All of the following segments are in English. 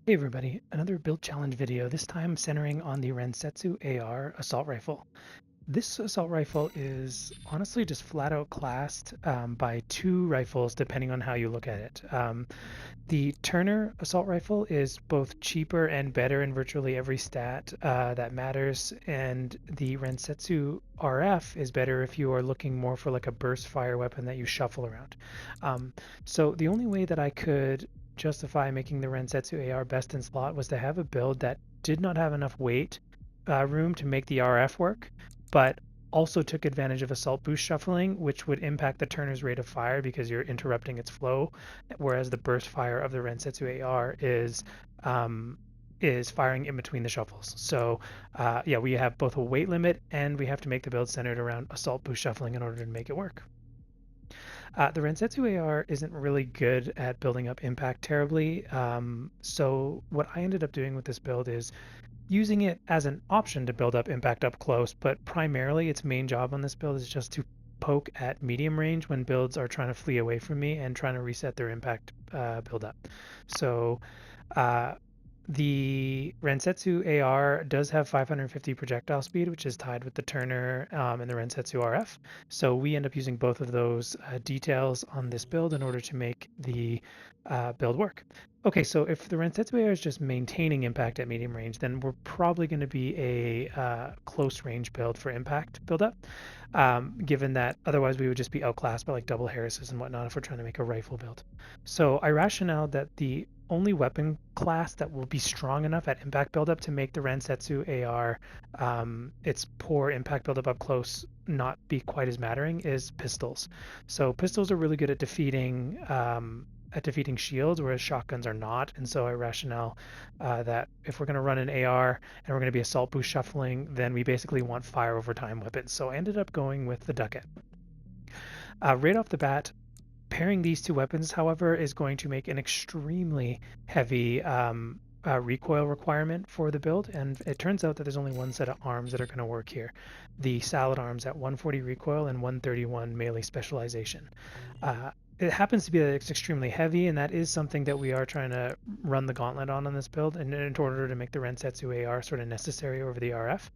Hey everybody, another build challenge video, this time centering on the Ransetsu AR assault rifle. This assault rifle is honestly just flat out classed by two rifles depending on how you look at it. The Turner assault rifle is both cheaper and better in virtually every stat that matters, and the Ransetsu RF is better if you are looking more for like a burst fire weapon that you shuffle around. So the only way that I could justify making the Ransetsu AR best in slot was to have a build that did not have enough weight room to make the RF work, but also took advantage of assault boost shuffling, which would impact the Turner's rate of fire because you're interrupting its flow, whereas the burst fire of the Ransetsu AR is firing in between the shuffles. So yeah, we have both a weight limit and we have to make the build centered around assault boost shuffling in order to make it work. The Ransetsu AR isn't really good at building up impact terribly, so what I ended up doing with this build is using it as an option to build up impact up close, but primarily its main job on this build is just to poke at medium range when builds are trying to flee away from me and trying to reset their impact build up. So uh, the Ransetsu AR does have 550 projectile speed, which is tied with the Turner and the Ransetsu RF. So we end up using both of those details on this build in order to make the build work. Okay, so if the Ransetsu AR is just maintaining impact at medium range, then we're probably going to be a close range build for impact buildup, given that otherwise we would just be outclassed by like double Harrises and whatnot if we're trying to make a rifle build. So I rationale that the only weapon class that will be strong enough at impact buildup to make the Ransetsu AR its poor impact buildup up close not be quite as mattering is pistols. So pistols are really good at defeating shields, whereas shotguns are not. And so I rationale that if we're going to run an AR and we're going to be assault boost shuffling, then we basically want fire over time weapons. So I ended up going with the Ducat. Right off the bat, pairing these two weapons, however, is going to make an extremely heavy recoil requirement for the build, and it turns out that there's only one set of arms that are going to work here. The Salad arms at 140 recoil and 131 melee specialization. It happens to be that it's extremely heavy, and that is something that we are trying to run the gauntlet on this build in order to make the Ransetsu AR sort of necessary over the RF.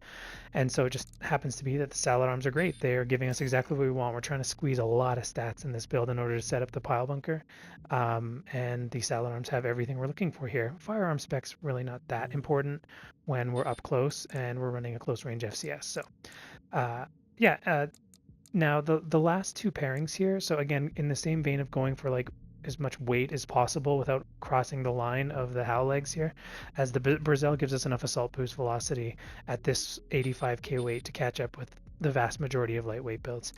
And so it just happens to be that the Salad arms are great. They are giving us exactly what we want. We're trying to squeeze a lot of stats in this build in order to set up the pile bunker. And the Salad arms have everything we're looking for here. Firearm specs really not that important when we're up close and we're running a close range FCS. So yeah, now the last two pairings here, so again, in the same vein of going for like as much weight as possible without crossing the line of the HAL legs here, as the Brazil gives us enough assault boost velocity at this 85k weight to catch up with the vast majority of lightweight builds.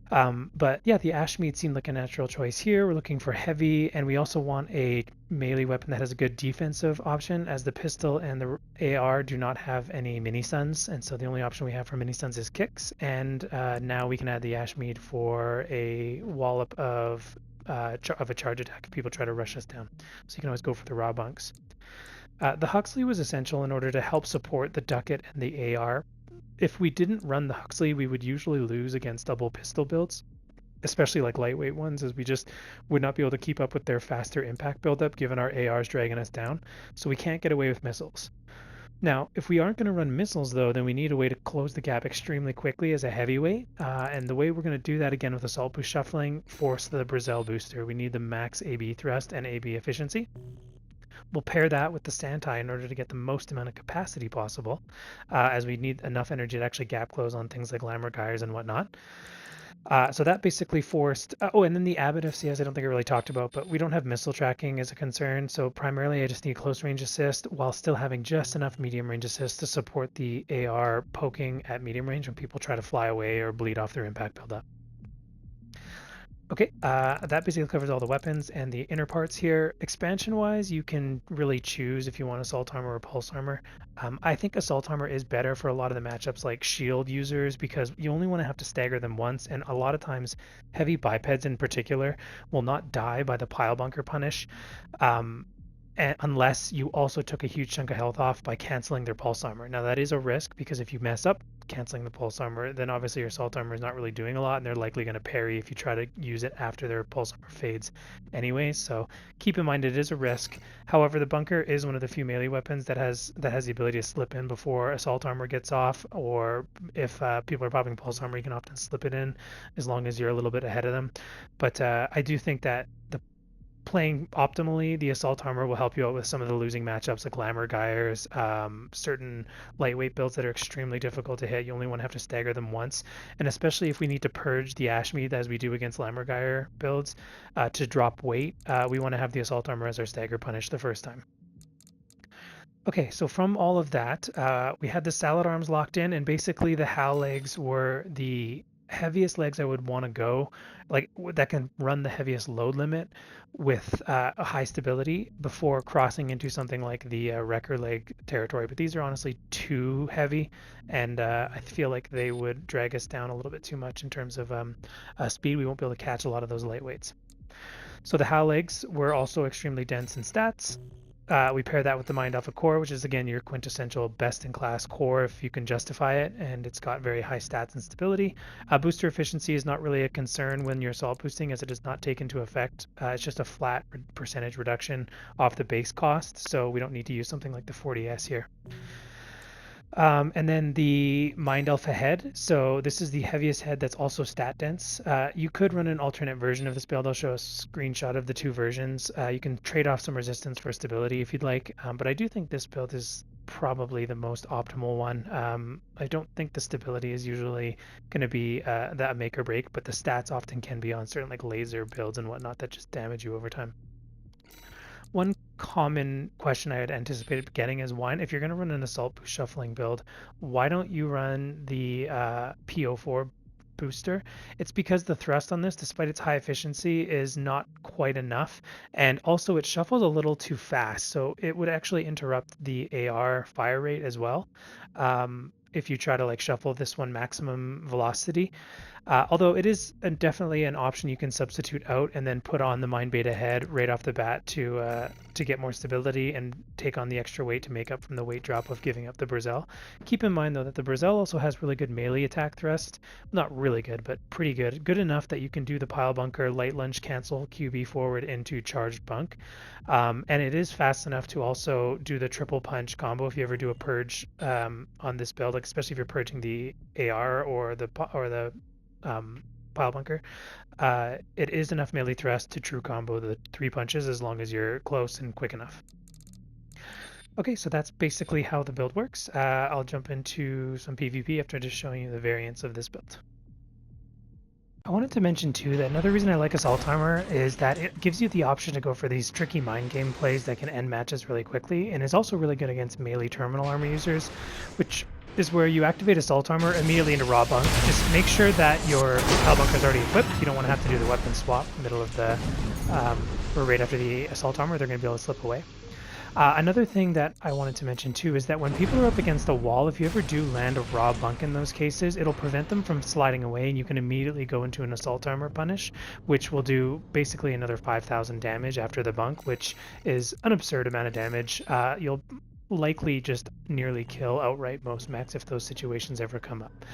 But yeah, the Ashmead seemed like a natural choice here. We're looking for heavy, and we also want a melee weapon that has a good defensive option, as the pistol and the AR do not have any mini stuns, and so the only option we have for mini stuns is kicks. And now we can add the Ashmead for a wallop of a charge attack if people try to rush us down. So you can always go for the raw bunks. The Huxley was essential in order to help support the Ducat and the AR. If we didn't run the Huxley, we would usually lose against double pistol builds, especially like lightweight ones, as we just would not be able to keep up with their faster impact buildup given our ARs dragging us down. So we can't get away with missiles. Now, if we aren't going to run missiles, though, then we need a way to close the gap extremely quickly as a heavyweight. And the way we're going to do that again with assault boost shuffling, force the Brazil booster. We need the max AB thrust and AB efficiency. We'll pair that with the Santai in order to get the most amount of capacity possible, as we need enough energy to actually gap close on things like Lammer Gyres and whatnot. So that basically forced... oh, and then the Abbott FCS I don't think I really talked about, but we don't have missile tracking as a concern, so primarily I just need close range assist while still having just enough medium range assist to support the AR poking at medium range when people try to fly away or bleed off their impact buildup. Okay, that basically covers all the weapons and the inner parts here. Expansion-wise, you can really choose if you want Assault Armor or Pulse Armor. I think Assault Armor is better for a lot of the matchups like shield users because you only want to have to stagger them once, and a lot of times heavy bipeds in particular will not die by the pile bunker punish. unless you also took a huge chunk of health off by canceling their pulse armor. Now that is a risk, because if you mess up canceling the pulse armor, then obviously your assault armor is not really doing a lot, and they're likely going to parry if you try to use it after their pulse armor fades anyway. So keep in mind it is a risk. However, the bunker is one of the few melee weapons that has the ability to slip in before assault armor gets off, or if people are popping pulse armor, you can often slip it in as long as you're a little bit ahead of them. But I do think that playing optimally, the assault armor will help you out with some of the losing matchups like Glamour Gyres, certain lightweight builds that are extremely difficult to hit. You only want to have to stagger them once, and especially if we need to purge the Ashmead as we do against Glamour Gyre builds to drop weight, we want to have the assault armor as our stagger punish the first time. Okay, so from all of that, we had the salad arms locked in, and basically the Hal legs were the heaviest legs I would want to go, like that can run the heaviest load limit with a high stability before crossing into something like the wrecker leg territory. But these are honestly too heavy, and I feel like they would drag us down a little bit too much in terms of speed. We won't be able to catch a lot of those lightweights. So the Hal legs were also extremely dense in stats. We pair that with the Mind Alpha core, which is again your quintessential best-in-class core if you can justify it, and it's got very high stats and stability. Booster efficiency is not really a concern when you're assault boosting, as it does not take into effect. It's just a flat percentage reduction off the base cost, so we don't need to use something like the 40S here. And then the Mind Alpha head. So this is the heaviest head that's also stat dense. You could run an alternate version of this build. I'll show a screenshot of the two versions. You can trade off some resistance for stability if you'd like, but I do think this build is probably the most optimal one. I don't think the stability is usually going to be that make or break, but the stats often can be on certain like laser builds and whatnot that just damage you over time. One common question I had anticipated getting is, why, if you're going to run an assault boost shuffling build, why don't you run the PO4 booster? It's because the thrust on this, despite its high efficiency, is not quite enough, and also it shuffles a little too fast, so it would actually interrupt the AR fire rate as well if you try to like shuffle this one maximum velocity. Although it is definitely an option you can substitute out and then put on the Mind Beta head right off the bat to get more stability and take on the extra weight to make up from the weight drop of giving up the Brazel. Keep in mind though that the Brazel also has really good melee attack thrust. Not really good, but pretty good. Good enough that you can do the pile bunker, light lunge cancel, QB forward into charged bunk. And it is fast enough to also do the triple punch combo if you ever do a purge on this build, like especially if you're purging the AR or the pile bunker. It is enough melee thrust to true combo the 3 punches as long as you're close and quick enough. Okay, so that's basically how the build works. I'll jump into some PvP after just showing you the variants of this build. I wanted to mention too that another reason I like Assault Armor is that it gives you the option to go for these tricky mind game plays that can end matches really quickly, and is also really good against melee terminal armor users, which is where you activate Assault Armor immediately into Raw Bunk. Just make sure that your Pile Bunker is already equipped. You don't want to have to do the weapon swap in the middle of the, or right after the Assault Armor. They're going to be able to slip away. Another thing that I wanted to mention too is that when people are up against a wall, if you ever do land a Raw Bunk in those cases, it'll prevent them from sliding away, and you can immediately go into an Assault Armor punish, which will do basically another 5,000 damage after the bunk, which is an absurd amount of damage. You'll likely just nearly kill outright most mechs if those situations ever come up.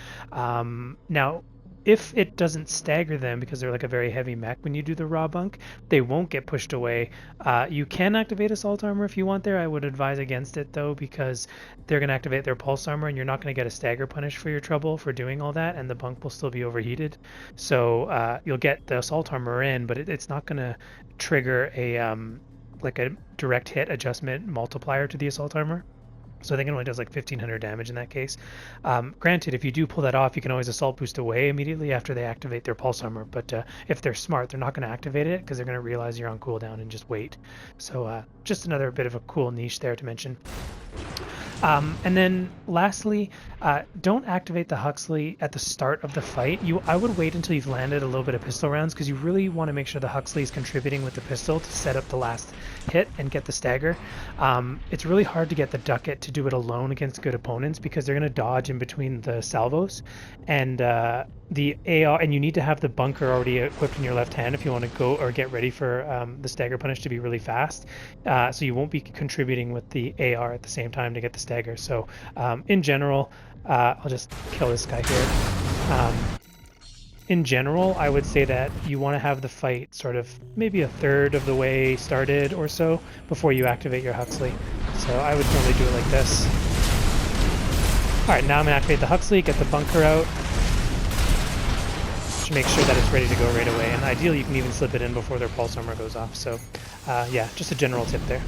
Now, if it doesn't stagger them because they're like a very heavy mech when you do the Raw Bunk, they won't get pushed away. You can activate Assault Armor if you want there. I would advise against it though, because they're going to activate their Pulse Armor and you're not going to get a stagger punish for your trouble for doing all that, and the bunk will still be overheated. So you'll get the Assault Armor in, but it's not going to trigger a like a direct hit adjustment multiplier to the Assault Armor. So I think it only does like 1,500 damage in that case. Granted, if you do pull that off, you can always Assault Boost away immediately after they activate their Pulse Armor. But if they're smart, they're not going to activate it because they're going to realize you're on cooldown and just wait. So just another bit of a cool niche there to mention. And then lastly, don't activate the Huxley at the start of the fight. I would wait until you've landed a little bit of pistol rounds, because you really want to make sure the Huxley is contributing with the pistol to set up the last hit and get the stagger. It's really hard to get the Ducat to do it alone against good opponents because they're going to dodge in between the salvos, and the AR, and you need to have the bunker already equipped in your left hand if you want to go or get ready for the stagger punish to be really fast. So you won't be contributing with the AR at the same time to get the stagger. So in general, I'll just kill this guy here. In general, I would say that you want to have the fight sort of maybe a third of the way started or so before you activate your Huxley. So I would normally do it like this. Alright, now I'm going to activate the Huxley, get the bunker out, to make sure that it's ready to go right away. And ideally, you can even slip it in before their pulse armor goes off. So yeah, just a general tip there.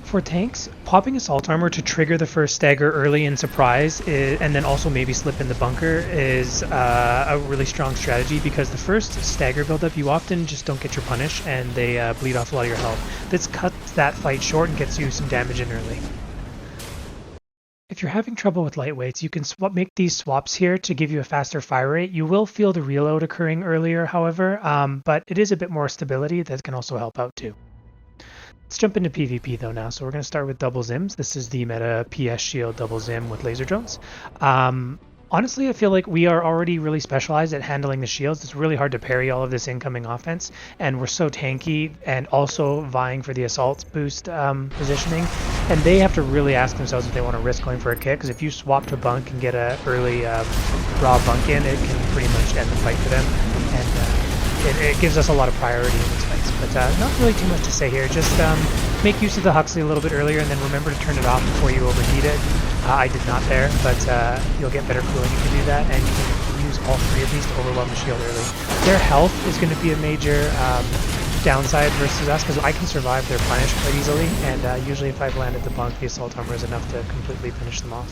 For tanks, popping assault armor to trigger the first stagger early in surprise and then also maybe slip in the bunker is a really strong strategy, because the first stagger buildup, you often just don't get your punish and they bleed off a lot of your health. This cuts that fight short and gets you some damage in early. If you're having trouble with lightweights, you can make these swaps here to give you a faster fire rate. You will feel the reload occurring earlier, however, but it is a bit more stability that can also help out too. Let's jump into PvP though now. So we're going to start with double Zims. This is the meta PS shield double Zim with laser drones. Honestly, I feel like we are already really specialized at handling the shields. It's really hard to parry all of this incoming offense, and we're so tanky and also vying for the assault boost positioning. And they have to really ask themselves if they want to risk going for a kick, because if you swap to bunk and get an early raw bunk in, it can pretty much end the fight for them. And it gives us a lot of priority in these fights. But not really too much to say here. Just make use of the Huxley a little bit earlier, and then remember to turn it off before you overheat it. I did not there, but you'll get better cooling if you do that, and you can use all three of these to overwhelm the shield early. Their health is going to be a major downside versus us, because I can survive their punish quite easily, and usually if I've landed the bunk, the assault armor is enough to completely finish them off.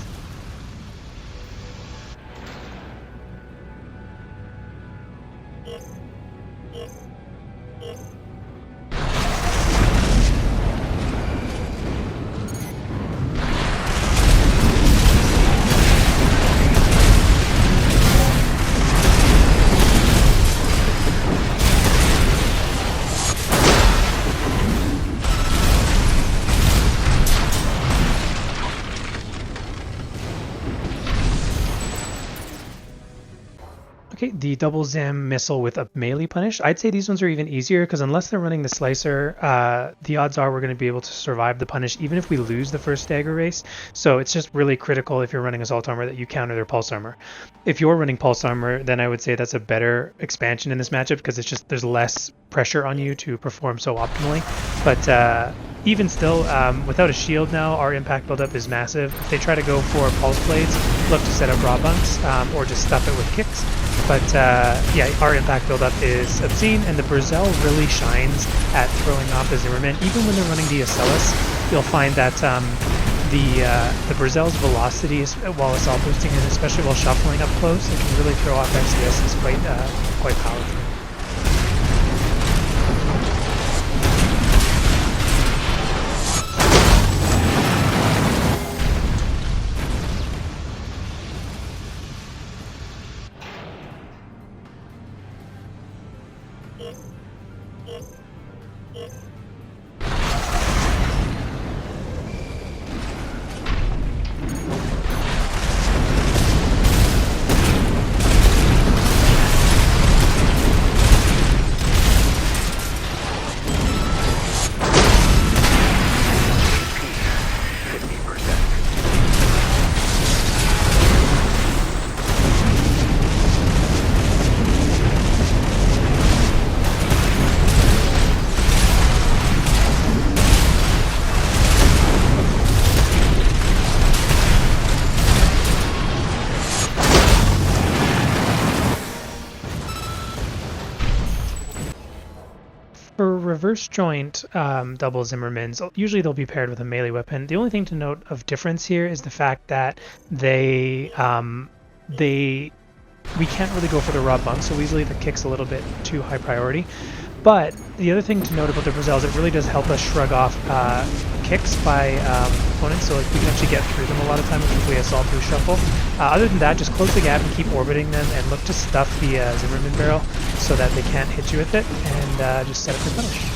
Okay, the double Zim missile with a melee punish. I'd say these ones are even easier, because unless they're running the slicer, the odds are we're going to be able to survive the punish even if we lose the first stagger race. So it's just really critical if you're running assault armor that you counter their pulse armor. If you're running pulse armor, then I would say that's a better expansion in this matchup, because it's just there's less pressure on you to perform so optimally. But even still, without a shield now, our impact buildup is massive. If they try to go for pulse blades, look to set up raw bunks or just stuff it with kicks. But yeah, our impact buildup is obscene, and the Brazil really shines at throwing off the Zimmerman. Even when they're running the Acellus, you'll find that the Brazil's velocity while assault boosting, and especially while shuffling up close, it can really throw off XDS is quite powerful. For reverse joint double Zimmermans, usually they'll be paired with a melee weapon. The only thing to note of difference here is the fact that we can't really go for the raw bunk so easily. The kick's a little bit too high priority. But the other thing to note about the Brazil is it really does help us shrug off kicks by opponents, so like we can actually get through them a lot of time if we assault through shuffle. Other than that, just close the gap and keep orbiting them, and look to stuff the Zimmerman barrel so that they can't hit you with it, and just set up your punish.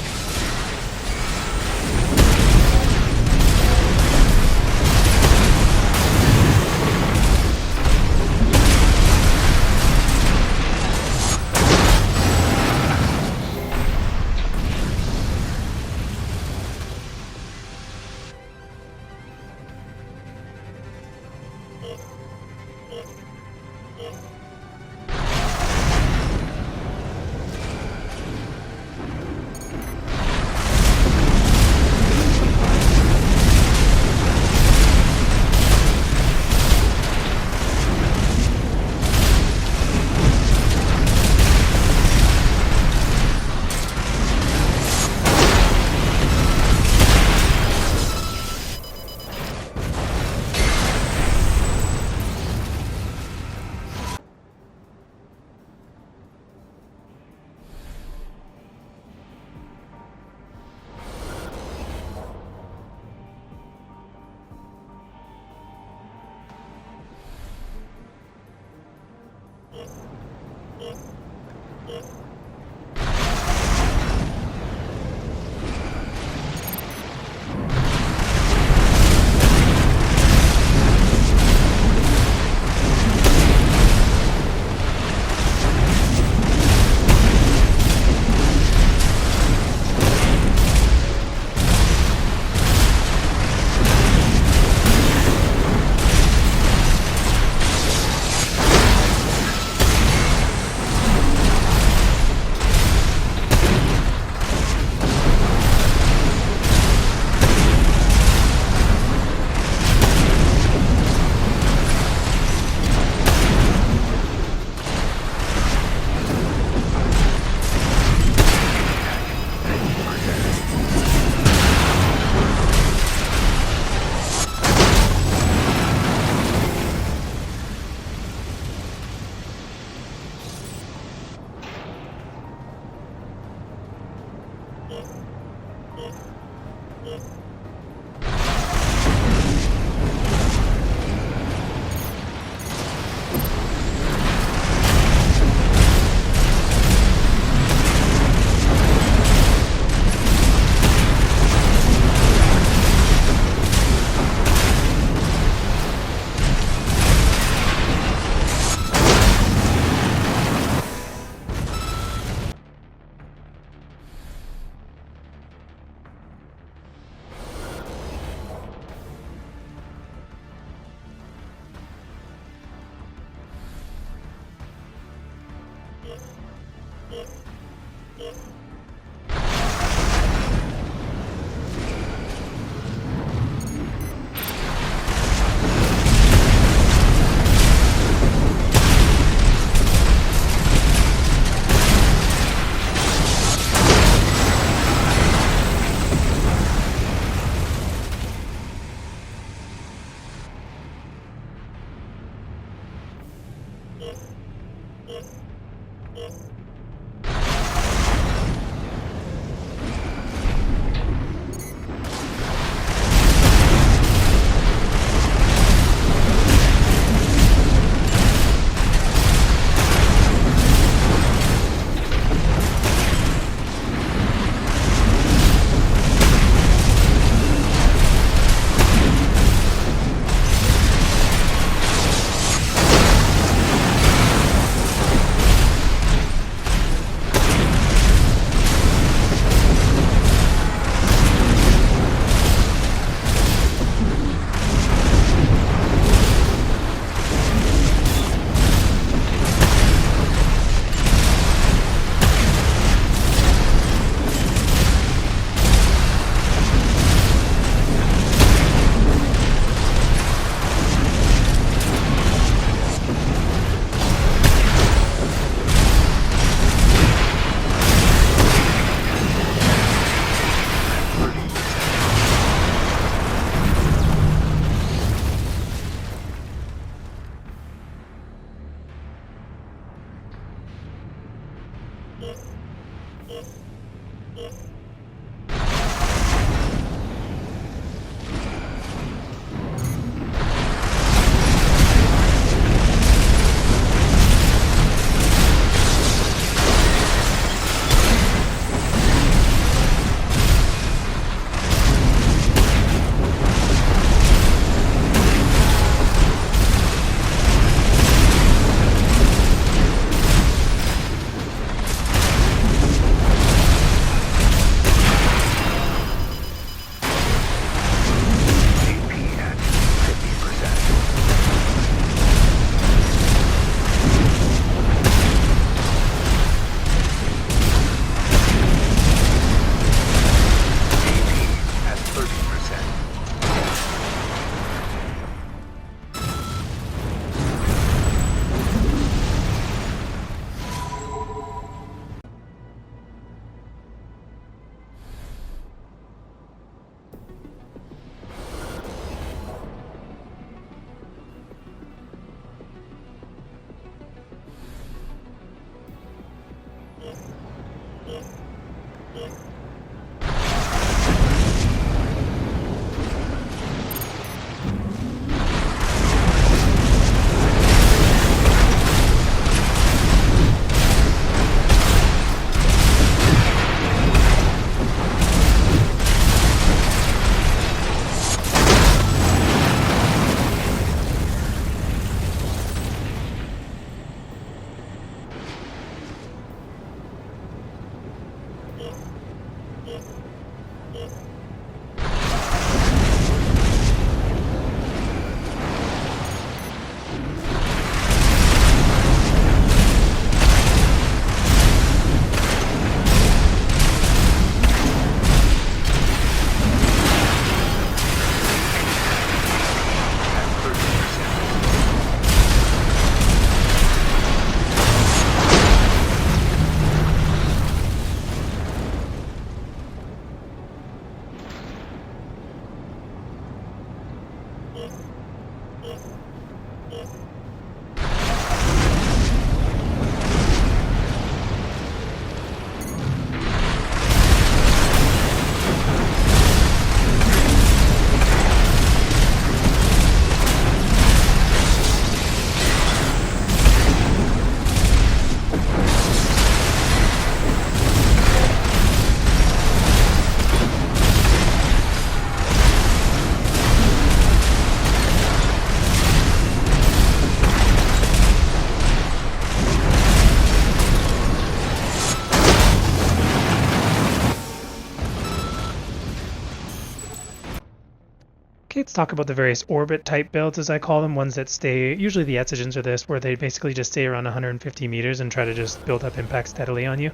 Okay, let's talk about the various orbit type builds, as I call them, ones that stay, usually the Etsugens are this, where they basically just stay around 150 meters and try to just build up impact steadily on you.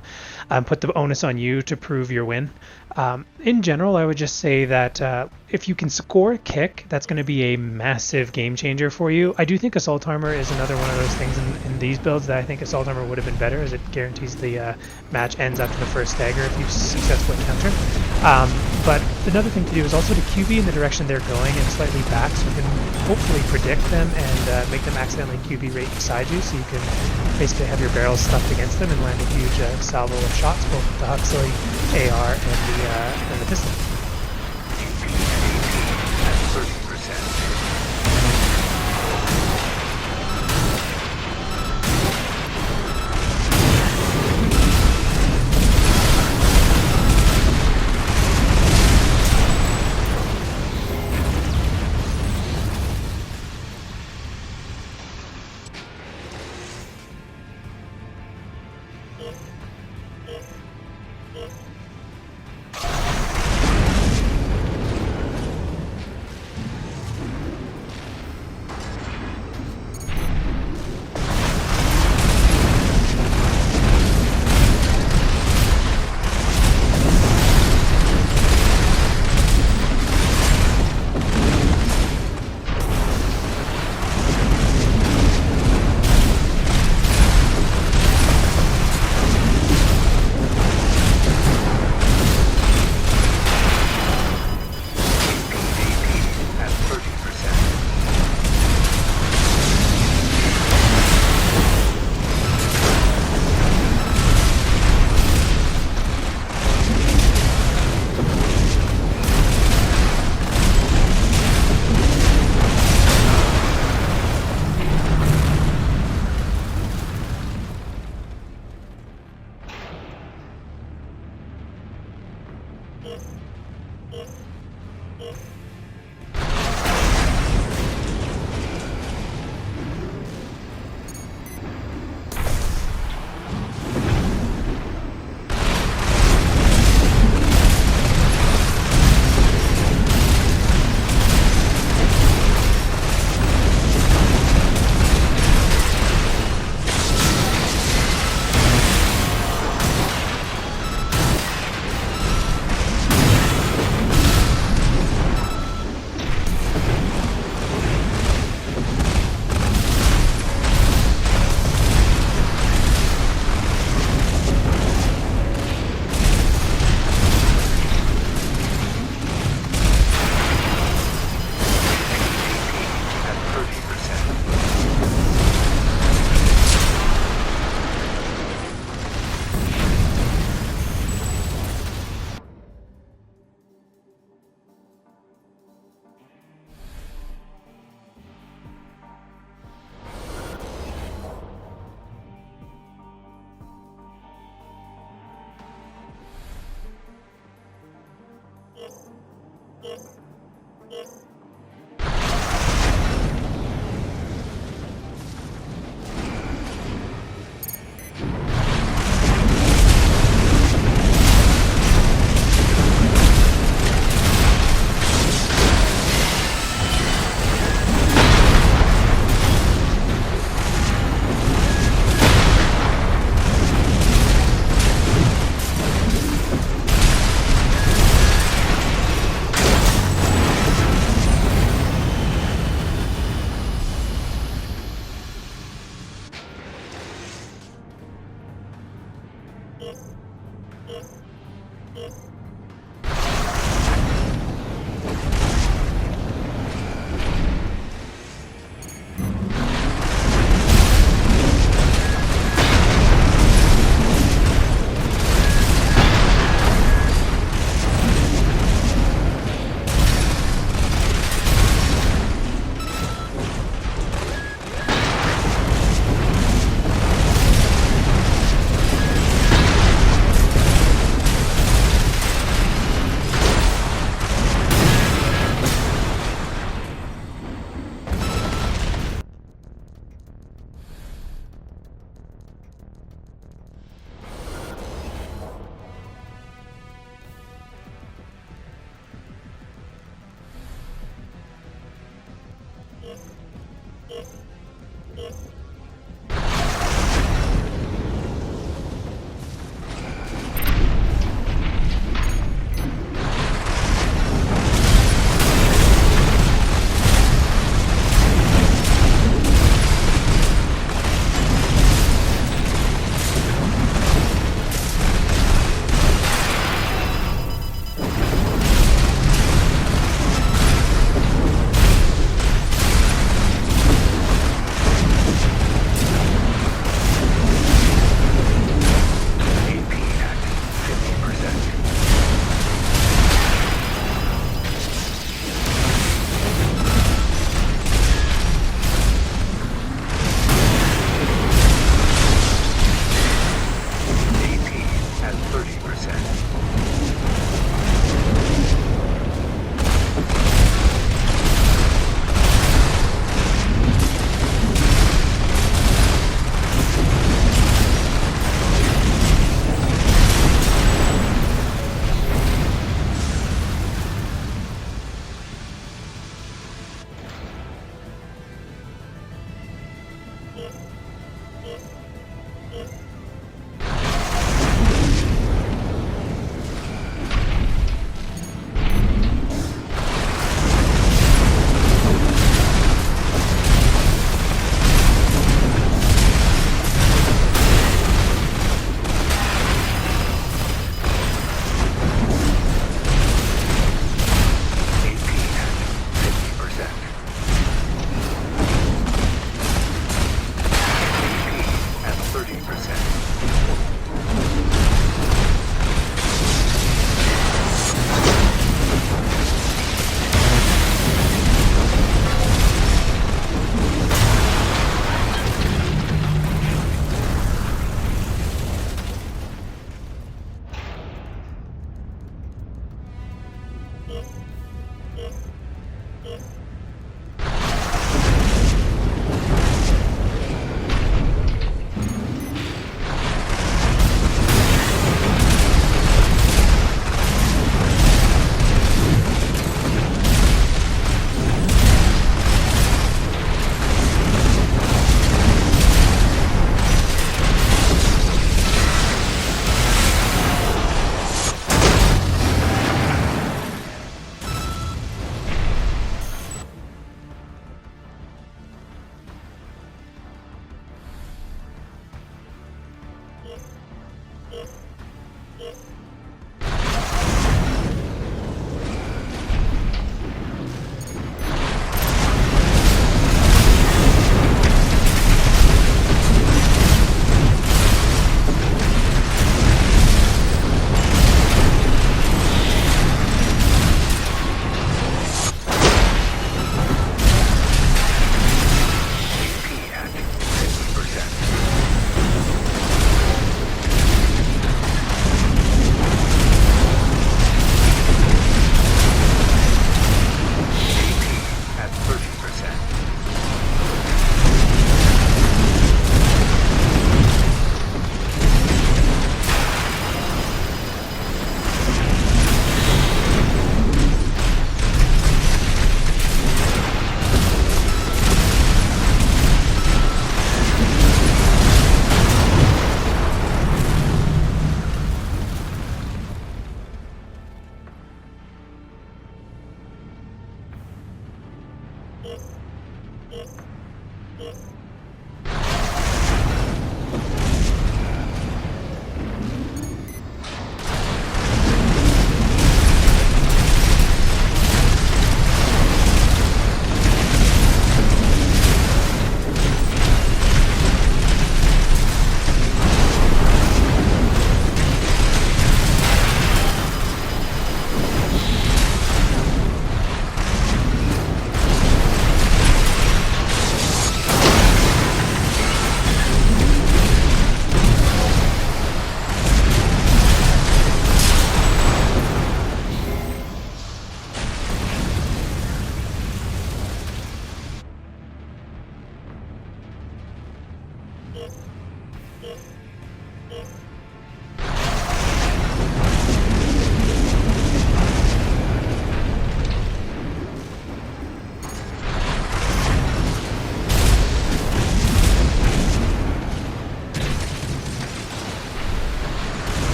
Put the onus on you to prove your win. In general, I would just say that if you can score a kick, that's going to be a massive game changer for you. I do think Assault Armor is another one of those things in these builds that I think Assault Armor would have been better, as it guarantees the match ends after the first stagger if you successfully counter. But another thing to do is also to QB in the direction they're going and slightly back, so you can hopefully predict them and make them accidentally QB right beside you, so you can basically have your barrels stuffed against them and land a huge salvo of shots, both with the Huxley, AR, and the pistol.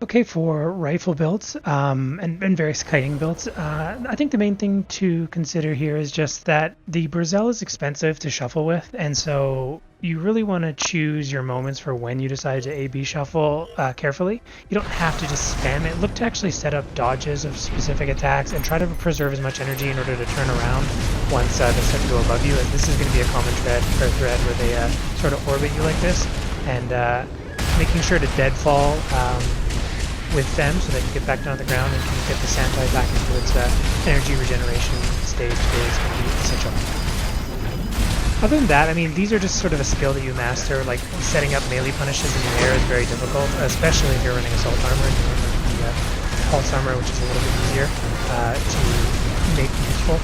Okay, for rifle builds and various kiting builds, I think the main thing to consider here is just that the Brazil is expensive to shuffle with, and so you really want to choose your moments for when you decide to A-B shuffle carefully. You don't have to just spam it. Look to actually set up dodges of specific attacks and try to preserve as much energy in order to turn around once they start to go above you, as this is going to be a common thread where they sort of orbit you like this, and making sure to deadfall with them so they can get back down to the ground and can get the Santai back into its energy regeneration stage is going to be essential. Other than that, I mean, these are just sort of a skill that you master. Like setting up melee punishes in the air is very difficult, especially if you're running assault armor and you're running the pulse armor, which is a little bit easier to make useful.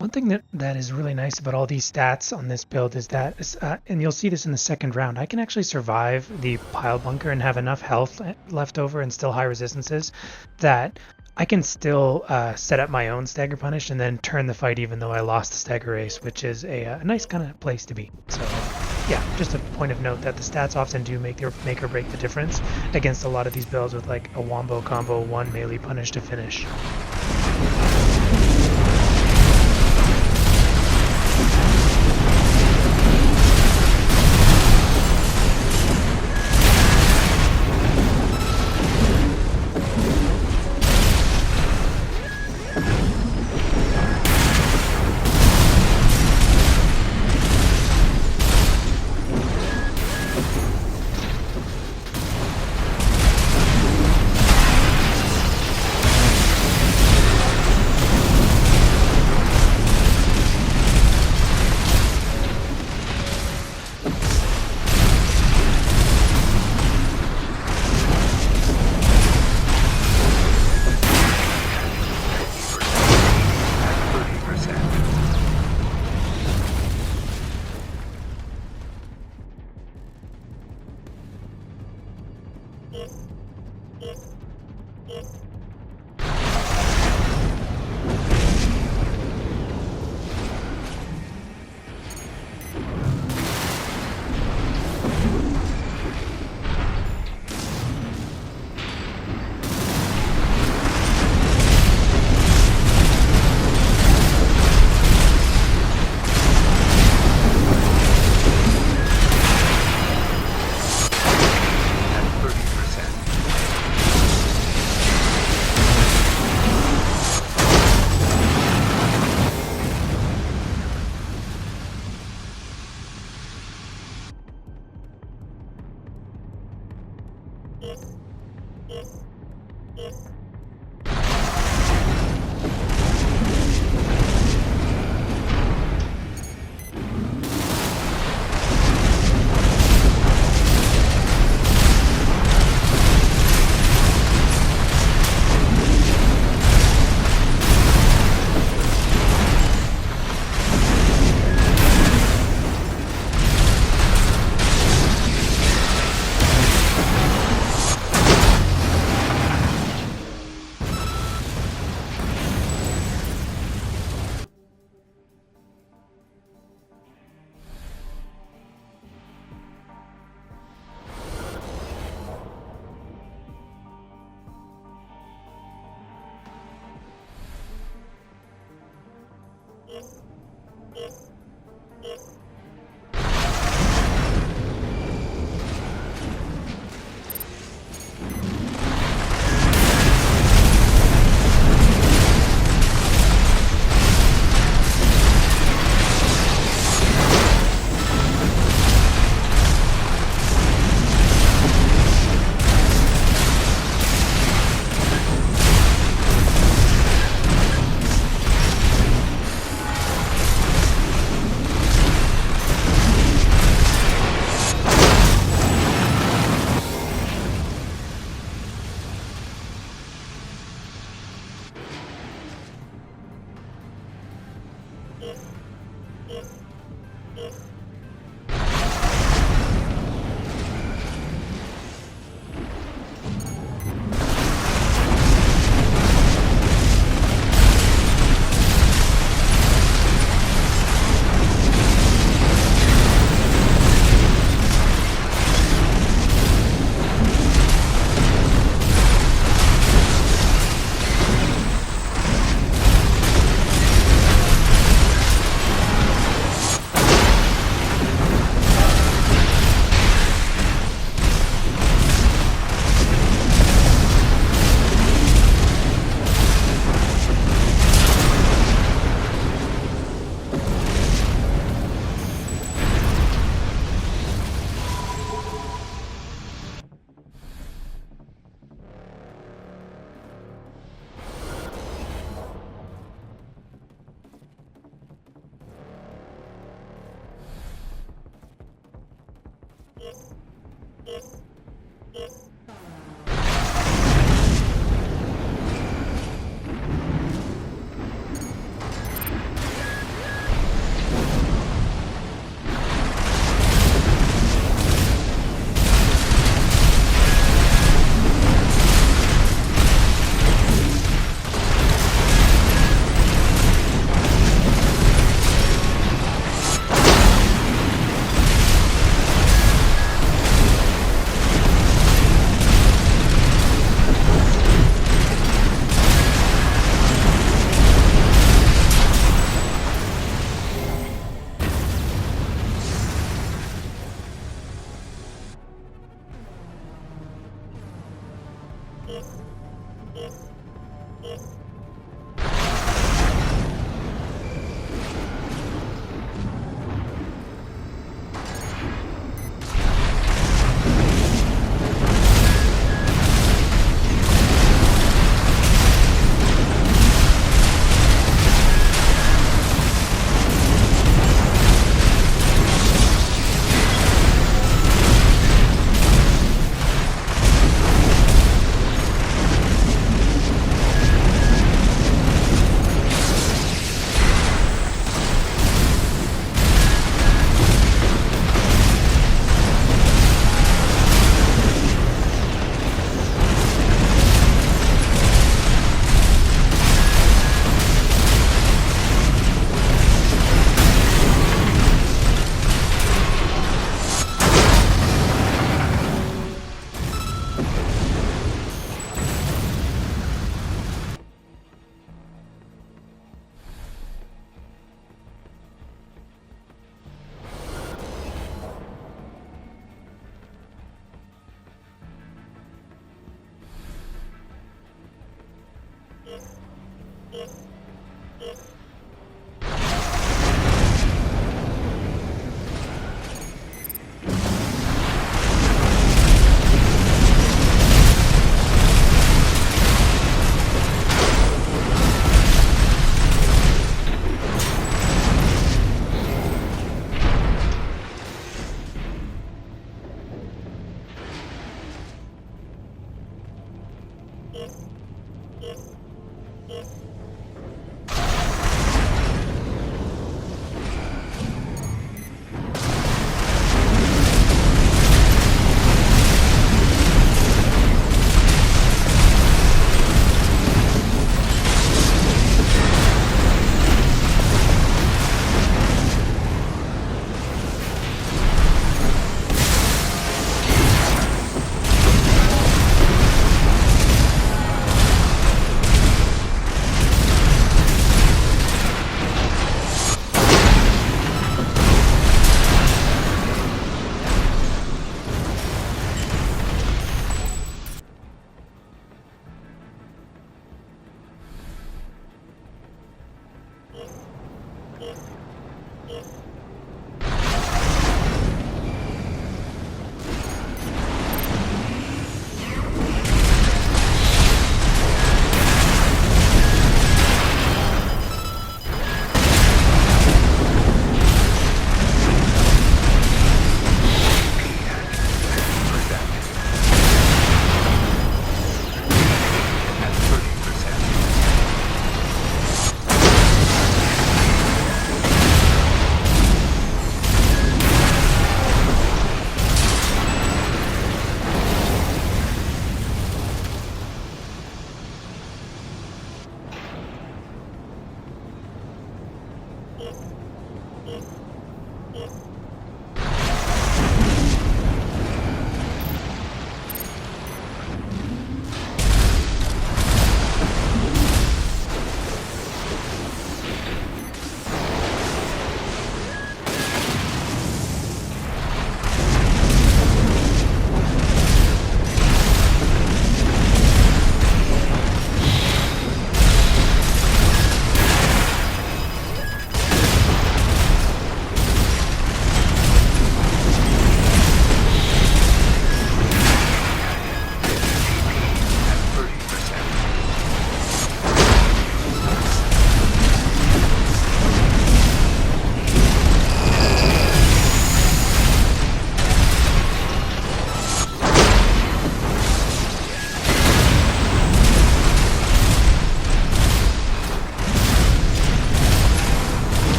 One thing that is really nice about all these stats on this build is that, and you'll see this in the second round, I can actually survive the pile bunker and have enough health left over and still high resistances that I can still set up my own stagger punish and then turn the fight even though I lost the stagger race, which is a nice kind of place to be. So yeah, just a point of note that the stats often do make or break the difference against a lot of these builds with like a wombo combo, one melee punish to finish.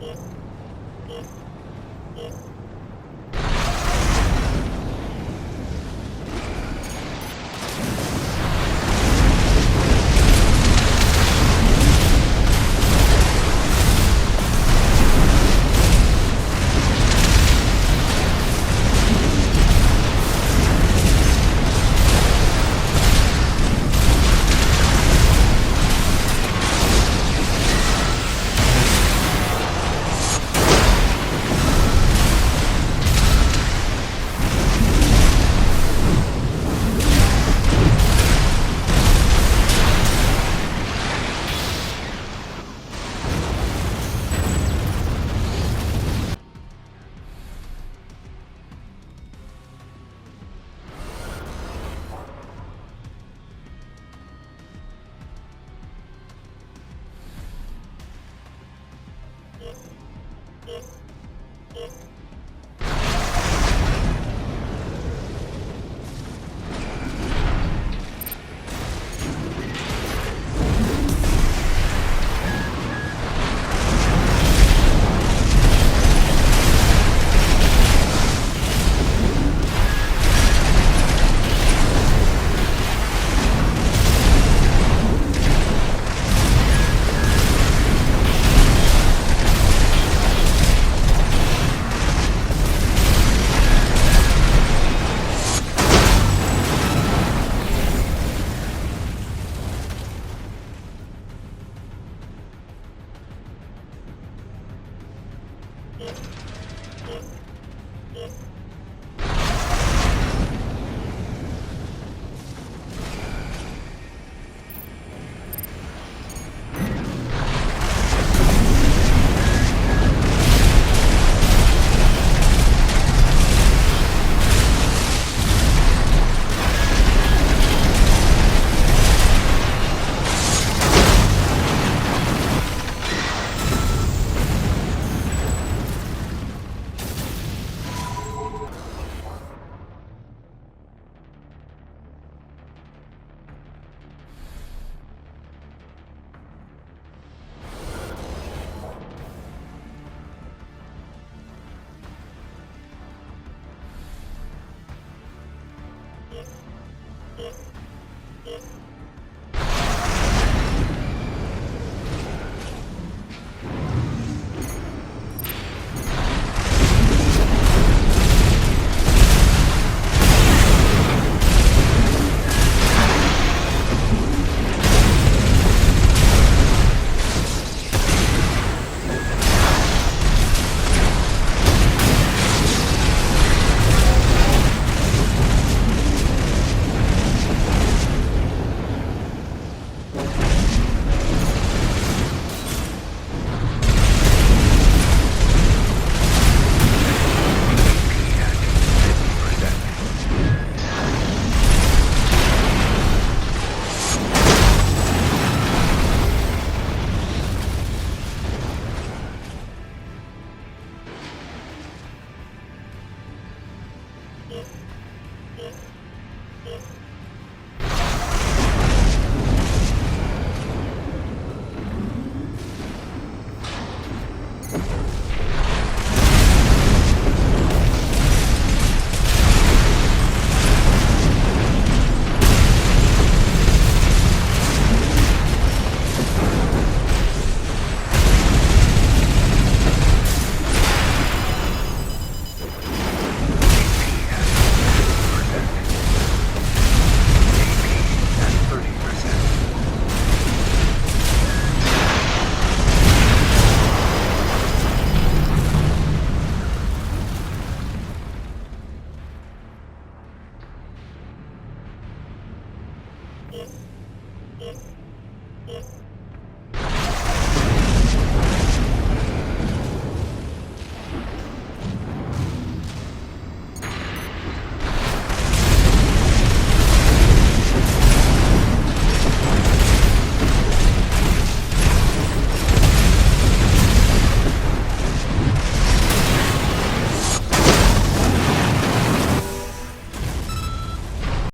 Yes.